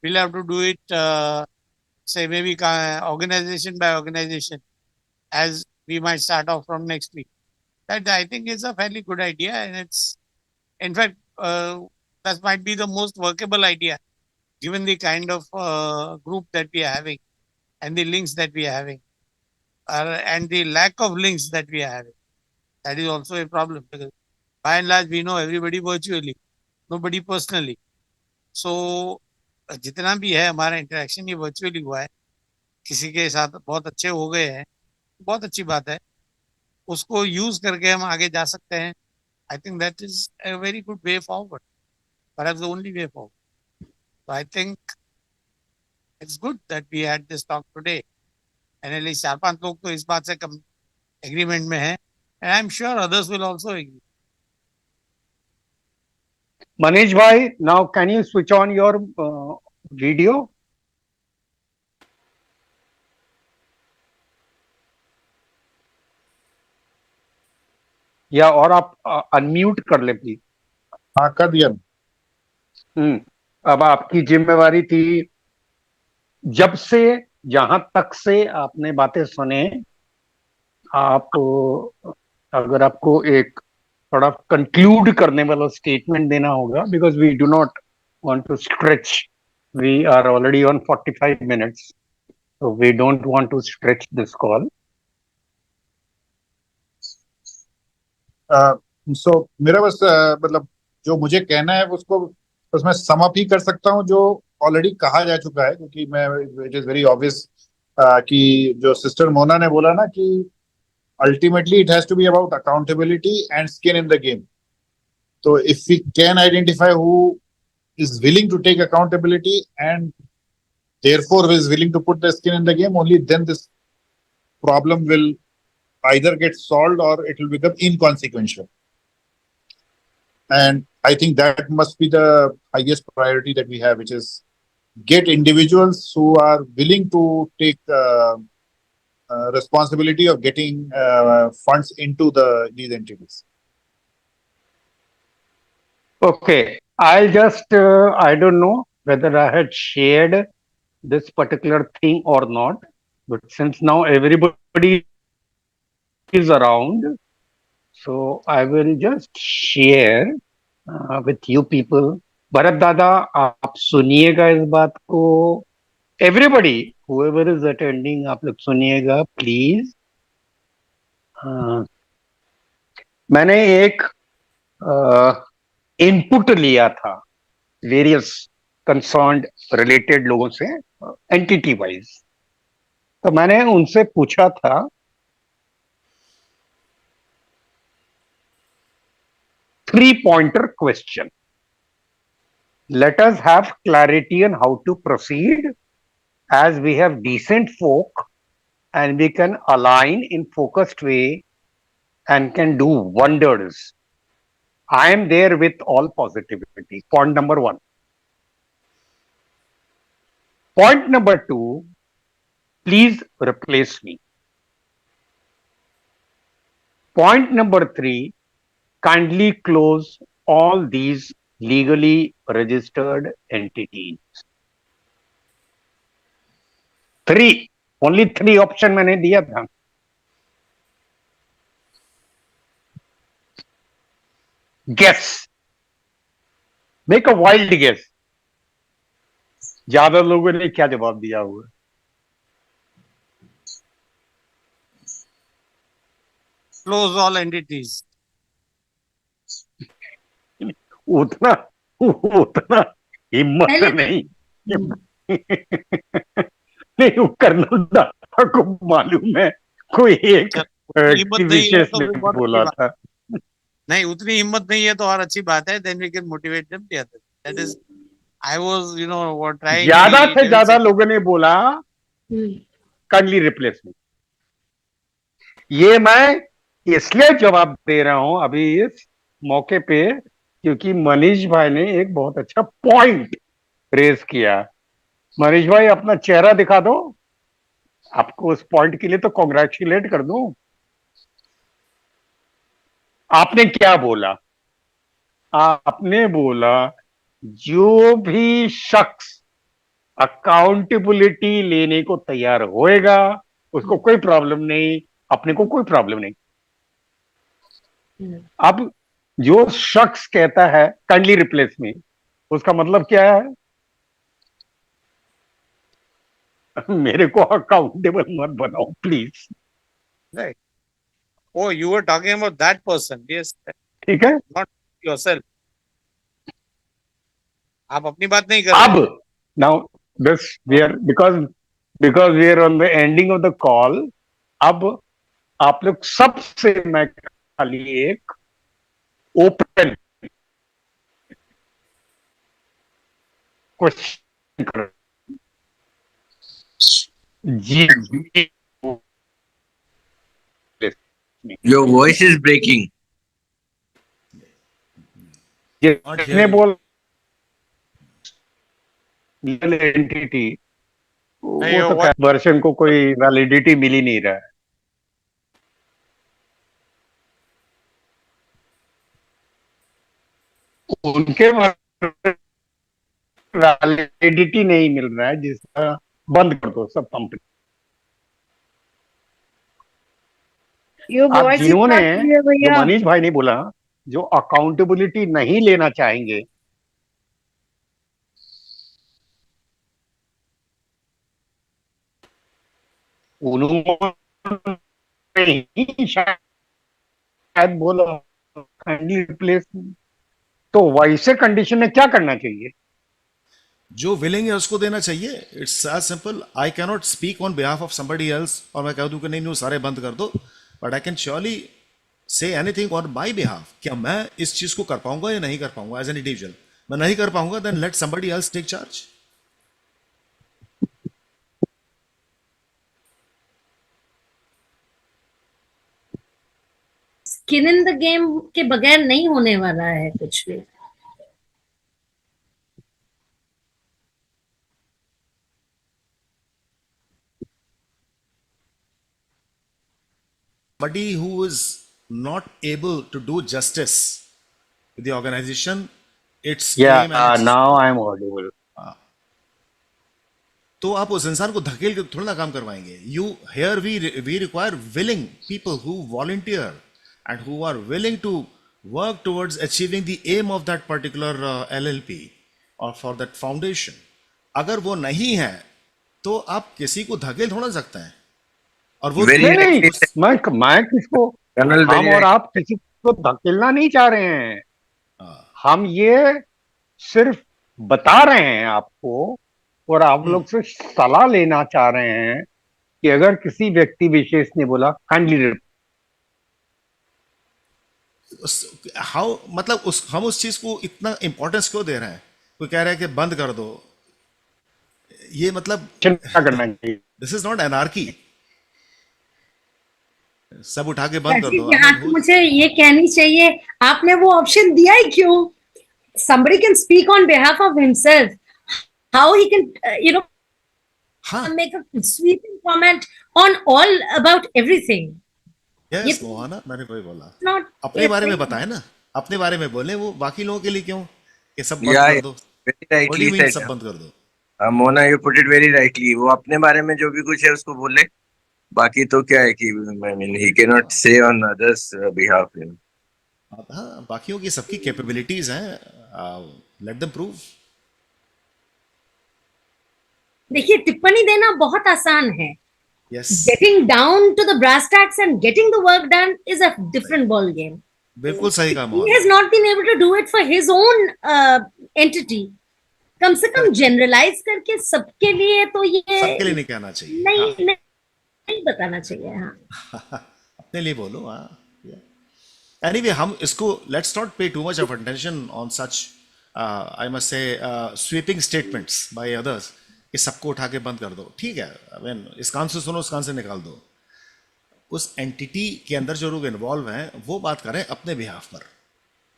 we'll have to do it, say maybe organization by organization, as we might start off from next week. That I think is a fairly good idea, and it's, in fact, that might be the most workable idea, given the kind of group that we are having and the links that we are having, and the lack of links that we are having. That is also a problem, because by and large we know everybody virtually, nobody personally. So जितना भी है हमारा interaction ये virtually हुआ है, किसी के साथ बहुत अच्छे हो गए हैं, बहुत अच्छी बात है. उसको यूज करके हम आगे जा सकते हैं. I think that is a very good way forward, perhaps the only way forward. So I think it's good that we had this talk today, and at least 4-5 लोग तो इस बात से agreement में है, and I'm sure others will also agree. Manish bhai, now can you switch on your video? या और आप अनम्यूट कर ले प्लीज. हाँ, कर दिया. अब आपकी जिम्मेवारी थी, जब से जहां तक से आपने बातें सुने, आप अगर आपको एक थोड़ा कंक्लूड करने वाला स्टेटमेंट देना होगा, because we do not want to stretch. We are already on 45 minutes, so we don't want to stretch this call. सो मेरा बस मतलब जो मुझे कहना है उसको बस मैं सम अप ही कर सकता हूँ, जो ऑलरेडी कहा जा चुका है, क्योंकि मैं, इट इज वेरी ऑब्वियस कि जो सिस्टर मोना ने बोला ना कि ultimately it has to be about accountability and skin in the game. तो if we can identify who is willing to take accountability and therefore is willing to put the skin in the game, only then this problem will either get solved or it will become inconsequential. And I think that must be the highest priority that we have, which is get individuals who are willing to take responsibility of getting funds into these entities. Okay, I'll just, I don't know whether I had shared this particular thing or not, but since now everybody is around, so I will just share with you people. Bharat Dada, आप सुनिएगा इस बात को. Everybody, whoever is attending, आप लोग सुनिएगा, please. हाँ, मैंने एक इनपुट लिया था वेरियस कंसर्न्ड रिलेटेड लोगों से, एंटिटी वाइज। तो मैंने उनसे पूछा था 3-pointer question. Let us have clarity on how to proceed, as we have decent folk and we can align in focused way and can do wonders. I am there with all positivity. Point number 1. Point number 2, please replace me. Point number 3, kindly close all these legally registered entities. 3, only 3 option मैंने दिया था। Guess, make a wild guess. ज्यादा लोगों ने क्या जवाब दिया होगा? Close all entities. उतना उतना हिम्मत पहले नहीं। नहीं, वो कर्नल दादा को मालूम है, कोई एक उतनी हिम्मत नहीं है विशेष तो ने फिर बहुत अच्छी बोला बात। था। नहीं, उतनी हिम्मत नहीं है तो और अच्छी बात है, then we can motivate them the other. That is, I was, what trying ज्यादा the से devil ज्यादा secret. लोगों ने बोला हम्म, काइंडली रिप्लेसमेंट। ये मैं इसलिए जवाब दे रहा हूं अभी इस मौके पे, क्योंकि मनीष भाई ने एक बहुत अच्छा पॉइंट रेज किया। मनीष भाई, अपना चेहरा दिखा दो, आपको उस पॉइंट के लिए तो कॉन्ग्रेचुलेट कर दूं। आपने क्या बोला? आपने बोला जो भी शख्स अकाउंटेबिलिटी लेने को तैयार होएगा उसको कोई प्रॉब्लम नहीं, अपने को कोई प्रॉब्लम नहीं। हम्म, अब जो शख्स कहता है काइंडली रिप्लेस मी, उसका मतलब क्या है? मेरे को अकाउंटेबल मत बनाओ please. Right. Oh, you were talking about that person. Yes, ठीक है। not yourself. आप अपनी बात नहीं कर रहे अब हैं। Now this we are because we are on the ending of the call. अब आप लोग सबसे मैं खाली एक ओपन क्वेश्चन कर, जी Your voice is breaking. Not जिसने hearing. बोल एंटिटी, नहीं, वो तो what- वर्षन को कोई वैलिडिटी मिल ही नहीं रहा है। उनके वैलिडिटी नहीं मिल रहा है, जिसका बंद कर दो सब कंपनी। Your आप voice is जिन्होंने, not clear, जो भैया. मनीष भाई ने बोला, जो अकाउंटेबिलिटी नहीं लेना चाहेंगे, उन्होंने ही शायद बोला काइंडली रिप्लेस। तो वैसे कंडीशन में क्या करना चाहिए? जो विलिंग है उसको देना चाहिए। It's as simple. I cannot speak on behalf of somebody else और मैं कह दूं कि नहीं नहीं सारे बंद कर दो, but I can surely say anything on my behalf. क्या मैं इस चीज को कर पाऊंगा या नहीं कर पाऊंगा एज एन इंडिविजुअल? मैं नहीं कर पाऊंगा, then let somebody else take charge. Skin in the game के बगैर नहीं होने वाला है कुछ भी। Somebody who is not able to do justice with the organization, its aim and its, now I am audible. तो आप उस इंसान को धकेल के थोड़ा ना काम करवाएंगे। You hear we require willing people who volunteer and who are willing to work towards achieving the aim of that particular LLP और फॉर दैट फाउंडेशन। अगर वो नहीं है तो आप किसी को धकेल थोड़ा सकते हैं। और वो Very नहीं नहीं, rightly said, मैं किसको, Colonel. हम Very और right. आप किसी को धकेलना नहीं चाह रहे हैं, हाँ, हम ये सिर्फ बता रहे हैं आपको, और आप लोग से सलाह लेना चाह रहे हैं कि अगर किसी व्यक्ति विशेष ने बोला काइंडली, हाउ मतलब हम उस चीज को इतना इंपॉर्टेंस क्यों दे रहे हैं? कोई कह रहा है कि बंद कर दो, ये मतलब चिंता करना चाहिए। This is not anarchy. सब उठा के बंद कर राजीव, दो। यहाँ तो मुझे ये कहनी चाहिए, आपने वो ऑप्शन दिया ही क्यों? Somebody can speak on behalf of himself. How he can, हाँ, make a sweeping comment on all about everything. Yes It's मोहना, मैंने वही बोला। not. अपने बारे में बताए ना, अपने बारे में बोले, वो बाकी लोगों के लिए क्यों कि सब बंद Yeah, कर yeah, दो? very what do rightly you mean said. सब बंद कर दो? Mona, you put it very rightly. वो अपने बारे में जो भी कुछ है उसको बोले, बाकी तो क्या है कि I mean he cannot say on others behalf. You know. हाँ, बाकियों की सबकी कैपेबिलिटीज हैं, लेट देम प्रूव। देखिए, टिप्पणी देना बहुत आसान है. Yes, Getting down to the brass tacks and getting the work done is a different ball game. बिल्कुल सही कहा He has Mohana. not been able to do it for his own entity. कम से कम जनरलाइज करके सबके लिए तो ये सबके लिए नहीं कहना चाहिए। नहीं हाँ, नहीं, नहीं बताना चाहिए. हाँ, अपने लिए बोलो। हाँ, एनीवे हम इसको लेट्स नॉट पे too much of attention on such I must say sweeping statements by others कि सबको उठा के बंद कर दो। ठीक है, आई मीन इस कान से सुनो, उस कान से निकाल दो। उस एंटिटी के अंदर जो लोग इन्वॉल्व हैं वो बात करें अपने बिहाफ पर।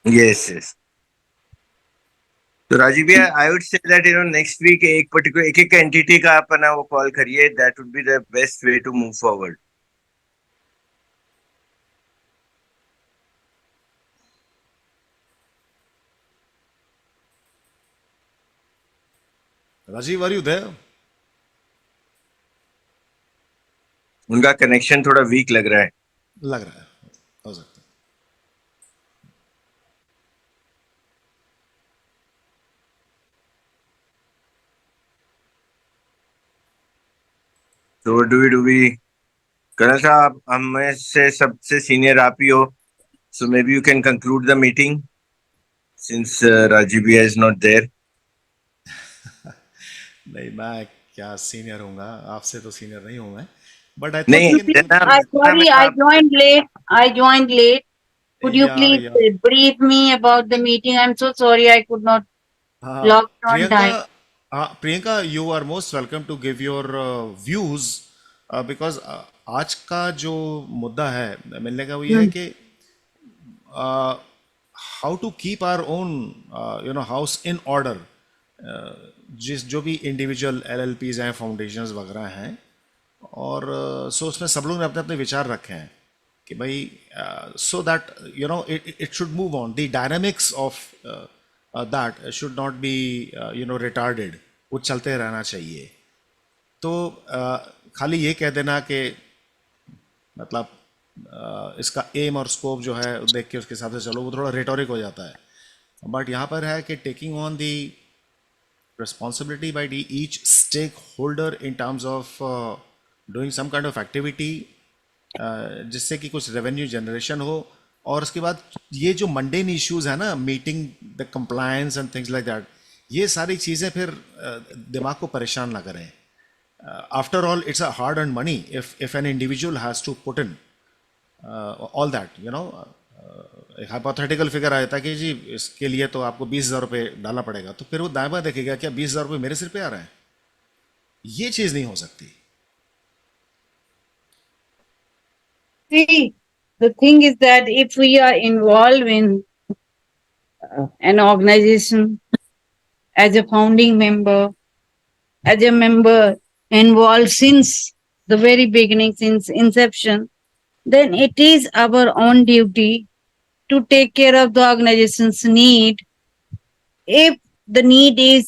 Yes, yes. तो राजीव भैया, I would say that next week एक particular एक entity का अपना वो call करिए. That would be the best way to move forward. Rajiv, are you there? उनका कनेक्शन थोड़ा वीक लग रहा है. लग रहा है, हो सकता है। तो do we करण साहब, हम में से सबसे सीनियर आप ही हो, so maybe you can conclude the meeting since Rajiv bhaiya is not there. नहीं, मैं क्या सीनियर हूँगा, आपसे तो सीनियर नहीं हूँ मैं, बट आई नहीं, think Sorry, I joined late. Could you please या brief me about the meeting? I'm so sorry I could not log on time. Priyanka, Priyanka, you are most welcome to give your views, because आज का जो मुद्दा है मिलने का वो ये है कि how to keep our own house in order. जो भी इंडिविजुअल LLPs हैं, फाउंडेशंस वगैरह हैं, और सो उसमें सब लोग ने अपने अपने विचार रखे हैं कि भाई so that it should move on, the dynamics of that should not be retarded, वो चलते रहना चाहिए। तो खाली ये कह देना कि मतलब इसका एम और स्कोप जो है देख के उसके हिसाब से चलो, वो थोड़ा रेटोरिक हो जाता है। बट यहाँ पर है कि taking on the responsibility by each stakeholder in terms of doing some kind of activity जिससे कि कुछ रेवेन्यू जनरेशन हो, और उसके बाद ये जो मंडेन इश्यूज है ना, meeting the compliance and things like that, ये सारी चीज़ें फिर दिमाग को परेशान ना करें। After all it's a hard earn money if an individual has to put in all that, एक हाइपोथेटिकल फिगर आया था कि जी इसके लिए तो आपको 20,000 रुपये डालना पड़ेगा, तो फिर वो दाएं बाएं देखेगा क्या 20,000 रुपये मेरे सिर पे आ रहे हैं? ये चीज नहीं हो सकती। See, the thing is that if we are involved in an organization as a founding member, as a member involved since the very beginning, since inception, then it is our own duty to take care of the organization's need. If the need is,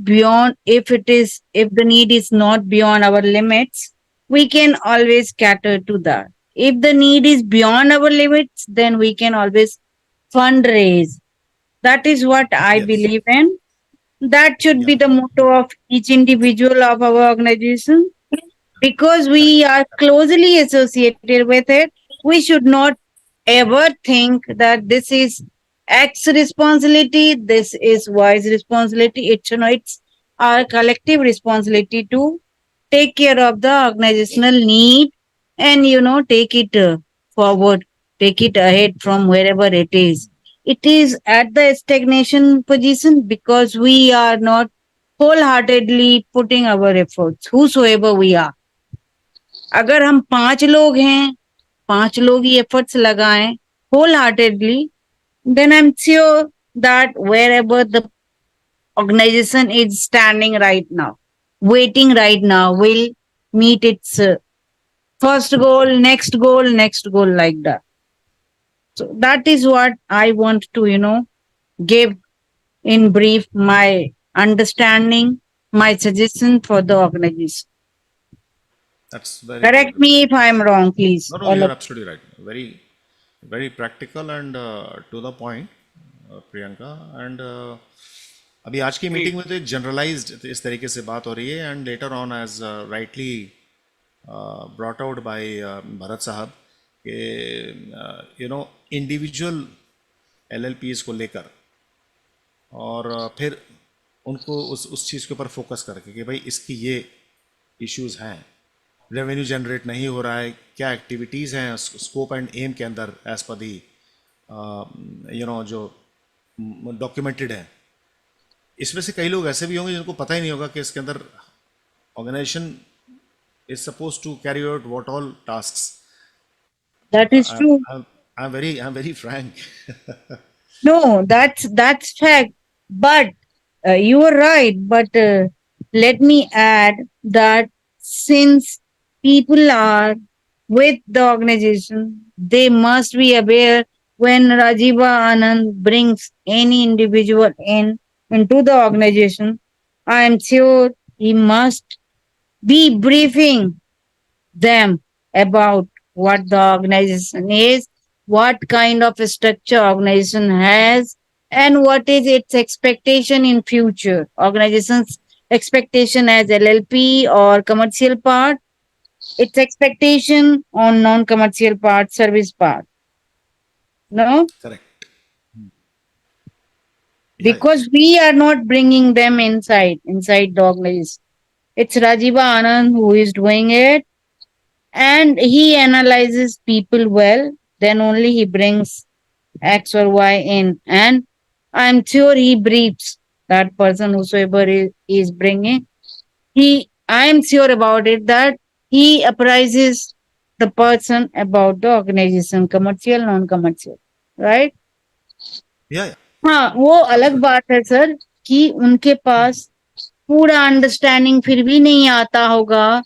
beyond, if the need is not beyond our limits, we can always cater to that. If the need is beyond our limits, then we can always fundraise. That is what I Yes. believe in. That should be Yeah. the motto of each individual of our organization. because we are closely associated with it, we should not ever think that this is X responsibility, this is Y's responsibility. It's our collective responsibility to take care of the organizational need and take it forward, take it ahead from wherever it is. It is at the stagnation position because we are not wholeheartedly putting our efforts, whosoever we are. अगर हम 5 लोग हैं, 5 लोग ही efforts लगाएं wholeheartedly, then I'm sure that wherever the organization is standing right now, waiting right now, will meet its first goal, next goal, next goal, like that. So that is what I want to, give in brief my understanding, my suggestion for the organization. That's very Correct good. me if I'm wrong, please. No, no, All you're of- absolutely right. Very, very practical and to the point, Priyanka. And अभी आज की meeting में तो एक generalised इस तरीके से बात हो रही है, and later on as rightly brought out by Bharat साहब कि इंडिविजुअल एलएलपीज को लेकर, और फिर उनको उस चीज़ के ऊपर फोकस करके कि भाई इसकी ये इश्यूज हैं, रेवेन्यू जनरेट नहीं हो रहा है, क्या एक्टिविटीज़ हैं स्कोप एंड एम के अंदर एज पर दी जो डॉक्यूमेंटेड है. इसमें से कई लोग ऐसे भी होंगे जिनको पता ही नहीं होगा कि इसके अंदर organisation is suppose to carry out what all tasks. That is true. I'm very frank. No, that's fact. But you are right. But let me add that since people are with the organization, they must be aware when Rajiva Anand brings any individual into the organization. I am sure he must be briefing them about what the organization is, what kind of a structure organization has, and what is its expectation in future. Organization's expectation as LLP or commercial part, its expectation on non-commercial part, service part. No, Correct. because we are not bringing them inside the organization. It's Rajiva Anand who is doing it, and he analyzes people well. Then only he brings X or Y in, and I'm sure he briefs that person whosoever is bringing. I am sure about it that he apprises the person about the organization, commercial, non-commercial, right? Yeah. हाँ, वो अलग बात है sir कि उनके पास पूरा understanding फिर भी नहीं आता होगा,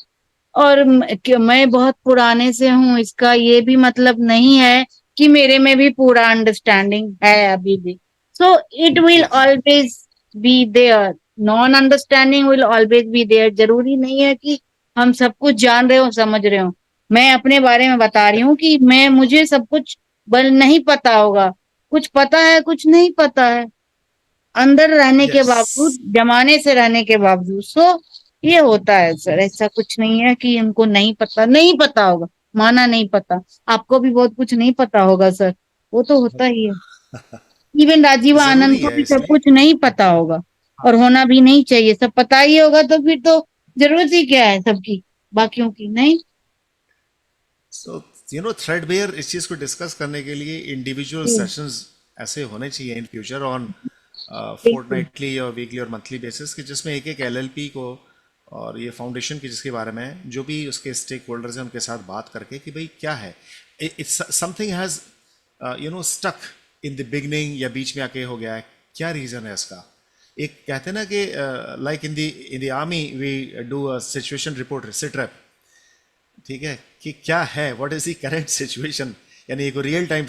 और मैं बहुत पुराने से हूँ, इसका ये भी मतलब नहीं है कि मेरे में भी पूरा अंडरस्टैंडिंग है अभी भी. So it will always be there, non understanding will always be there. जरूरी नहीं है कि हम सब कुछ जान रहे हो, समझ रहे हो. मैं अपने बारे में बता रही हूँ कि मुझे सब कुछ नहीं पता होगा, कुछ पता है, कुछ नहीं पता है, अंदर रहने के Yes. बावजूद, जमाने से रहने के बावजूद. सो ये होता है सर, ऐसा कुछ नहीं है कि इनको नहीं पता होगा. माना नहीं पता, आपको भी बहुत कुछ नहीं पता होगा सर, वो तो होता ही है. इवन राजीव जरूरी आनंद को है भी सब इसलिए. कुछ नहीं पता होगा, और होना भी नहीं चाहिए. सब पता ही होगा तो फिर तो जरूरत ही क्या है सबकी, बाकियों की नहीं. सो थ्रेडबेयर इस चीज को डिस्कस करने के लिए इंडिविजुअल सेशंस ऐसे होने चाहिए इन फ्यूचर ऑन फोर्टनाइटली और वीकली और मंथली बेसिस, कि जिसमें एक एक एलएलपी को और ये फाउंडेशन की जिसके बारे में जो भी उसके स्टेक होल्डर्स हैं उनके साथ बात करके कि भाई क्या है, something has stuck in the beginning या बीच में आके हो गया है, क्या रीजन है इसका. एक कहते हैं ना कि like in the army we do a situation report sitrep, ठीक है, कि क्या है, what is the current situation, यानी एक रियल टाइम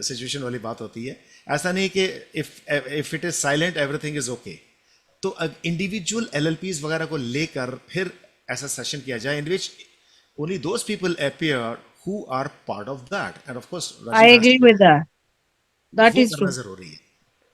सिचुएशन वाली बात होती है. ऐसा नहीं कि if it is silent everything is okay. तो इंडिविजुअल एलएलपीज वगैरह को लेकर फिर ऐसा सेशन किया जाए in which only those people appear who are part of that, and of course I agree with that. That is true. जरूरी है.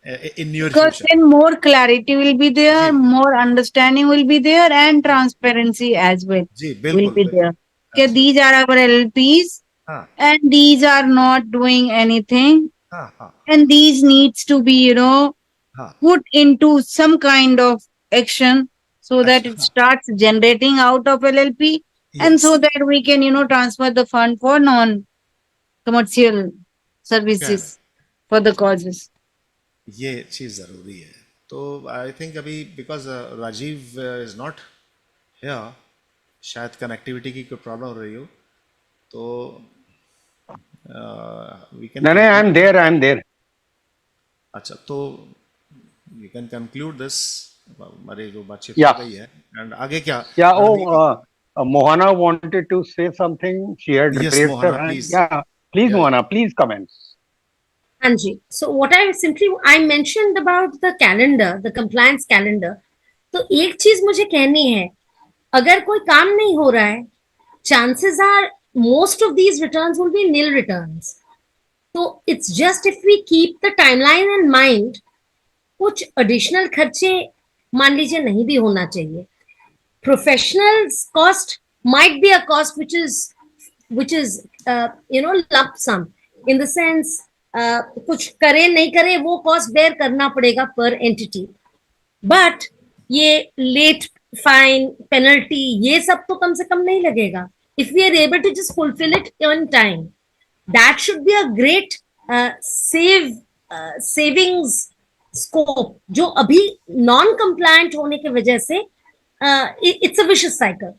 in near Because future. then more clarity will be there, ji more understanding will be there, and transparency as well ji will बिल्कुल be there. बिल्कुल Okay, these absolutely. are our LLPs, हाँ and these are not doing anything, हाँ हाँ and these needs to be, हाँ put into some kind of action so that अच्छा it हाँ starts generating out of LLP, and yes so that we can, transfer the fund for non-commercial correct. services for the causes. ये चीज़ ज़रूरी है. तो I think अभी because Rajiv is not here, शायद connectivity की कोई प्रॉब्लम हो रही हो, तो we can No, no, I'm there. I'm there. अच्छा तो वी कैन कंक्लूड दिस. हमारी जो बातचीत हो Yeah. गई है एंड आगे क्या Yeah. Ranveer. Mohana wanted to say something. She had yes raised her Mohana hand. Please. Yeah. Please, या Mohana, please comment. Anji. So what I mentioned about the calendar, the compliance calendar. तो एक चीज मुझे कहनी है, अगर कोई काम नहीं हो रहा है, chances are most of these returns will be nil returns. So it's just if we keep the timeline in mind, कुछ additional खर्चे मान लीजिए नहीं भी होना चाहिए. Professionals cost might be a cost which is lump sum in the sense कुछ करे नहीं करे वो cost bear करना पड़ेगा per entity. बट ये लेट फाइन पेनल्टी ये सब तो कम से कम नहीं लगेगा. If we are able to just fulfil it in time, that should be a great savings scope, जो अभी नॉन कंप्लायंट होने की वजह से it's a vicious cycle.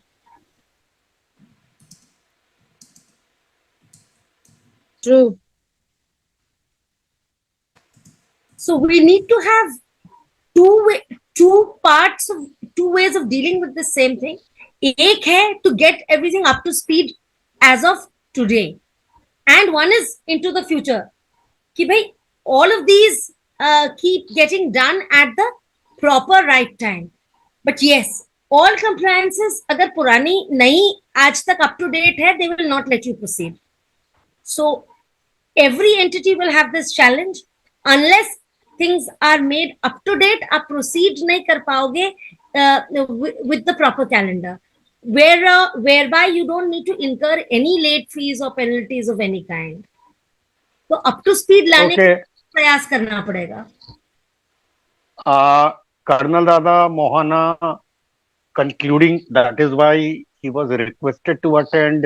True. So we need to have two parts of two ways of dealing with the same thing. एक है to get everything up to speed as of today, and one is into the future कि भाई all of these keep getting done at the proper right time. But yes, all compliances अगर पुरानी नहीं आज तक up to date है, they will not let you proceed. So every entity will have this challenge unless things are made up to date. आप proceed नहीं कर पाओगे with the proper calendar, whereby you don't need to incur any late fees or penalties of any kind. तो up to speed लाने का Okay. प्रयास करना पड़ेगा. Colonel Dada Mohana concluding. That is why he was requested to attend.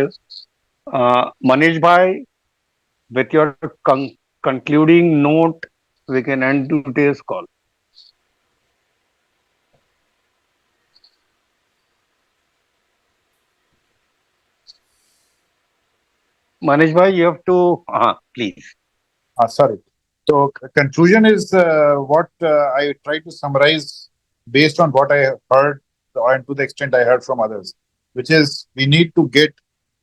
Manish Bhai, with your concluding note, we can end today's call. Manish Bhai, you have to, please. Sorry. So conclusion is what I tried to summarize based on what I heard and to the extent I heard from others, which is we need to get,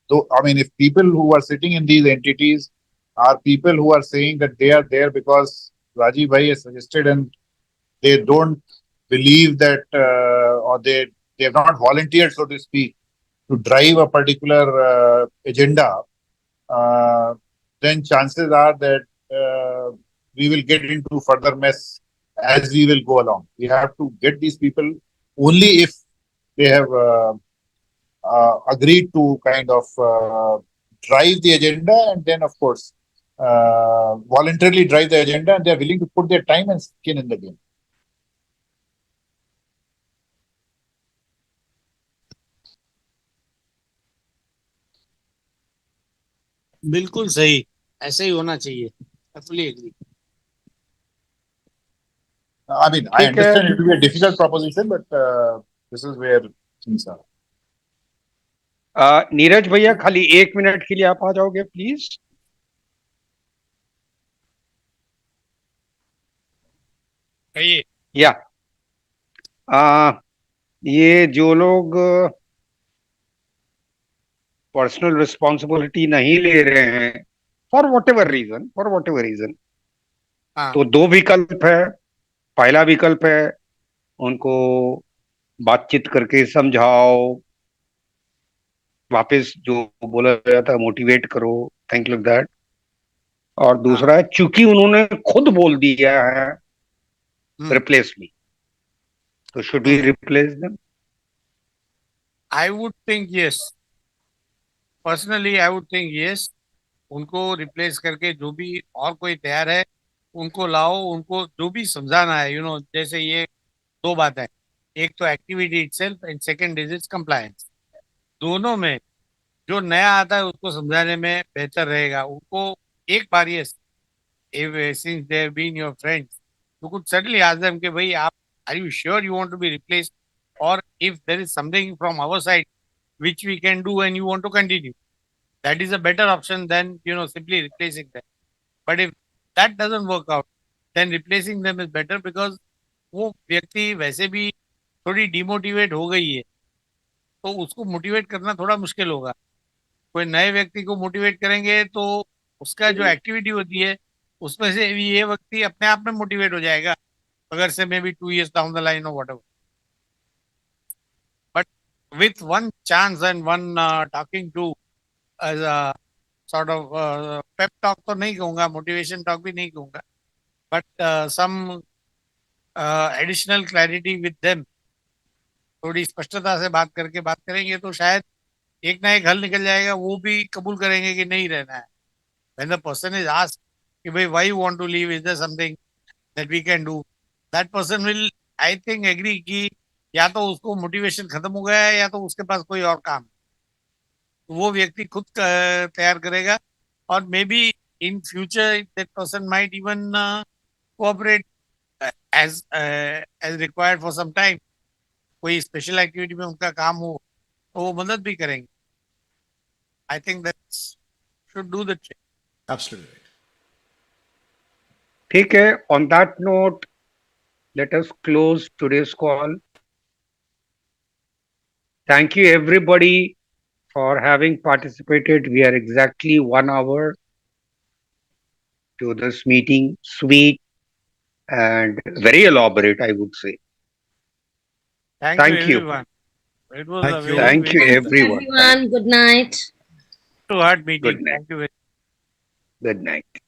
though, I mean, if people who are sitting in these entities are people who are saying that they are there because Rajiv Bhai has suggested and they don't believe that or they have not volunteered, so to speak, to drive a particular agenda, then chances are that we will get into further mess as we will go along. We have to get these people only if they have agreed to kind of drive the agenda, and then of course voluntarily drive the agenda, and they are willing to put their time and skin in the game. बिल्कुल सही, ऐसे ही होना चाहिए. I fully agree. I mean, I understand it will be a difficult proposition, but this is where things are. Neeraj भैया खाली 1 minute के लिए आप आ जाओगे प्लीज. कहिए. या ये जो लोग पर्सनल रिस्पॉन्सिबिलिटी नहीं ले रहे हैं फॉर वॉट एवर रीजन, हाँ. तो दो विकल्प है. पहला विकल्प है उनको बातचीत करके समझाओ, वापस जो बोला गया था मोटिवेट करो, थैंक यू दैट. और दूसरा है चूंकि उन्होंने खुद बोल दिया है replace me. So should we replace them? I would think yes. Personally, I would think yes. उनको रिप्लेस करके जो भी और कोई तैयार है उनको लाओ, उनको जो भी समझाना है, जैसे ये दो बात है, एक तो activity itself and second is it's compliance. दोनों में जो नया आता है उसको समझाने में बेहतर रहेगा उनको। एक बार ये since they have been your friends, you could certainly ask them कि भाई आप are you sure you want to be replaced, or if there is something from our side which we can do and you want to continue, that is a better option than simply replacing them. But if that doesn't work out, then replacing them is better, because वो व्यक्ति वैसे भी थोड़ी demotivate हो गई है, तो उसको मोटिवेट करना थोड़ा मुश्किल होगा। कोई नए व्यक्ति को मोटिवेट करेंगे तो उसका जो एक्टिविटी होती है उसमें से भी ये व्यक्ति अपने आप में मोटिवेट हो जाएगा, अगर say maybe 2 years down the line और whatever. But with one chance and one talking to as a sort of pep talk तो नहीं कहूंगा, मोटिवेशन टॉक भी नहीं कहूंगा, but some additional clarity with them, थोड़ी स्पष्टता से बात करके बात करेंगे तो शायद एक ना एक हल निकल जाएगा। वो भी कबूल करेंगे कि नहीं रहना है। When the person is asked कि भाई why you want to leave, is there something that we can do, that person will I think agree कि या तो उसको मोटिवेशन खत्म हो गया है या तो उसके पास कोई और काम है। तो वो व्यक्ति खुद तैयार करेगा, और may be in future that person might even cooperate as required for some time. कोई स्पेशल एक्टिविटी में उनका काम हो तो वो मदद भी करेंगे। I think that should do the trick. Absolutely right. ठीक है. On that note, let us close today's call. Thank you everybody for having participated. We are exactly 1 hour to this meeting. Sweet and very elaborate, I would say. Thank you Thank you. everyone. It was Thank a you. very, Thank you very everyone. Everyone, good night. to heart meeting. Good night. Thank you very Good night.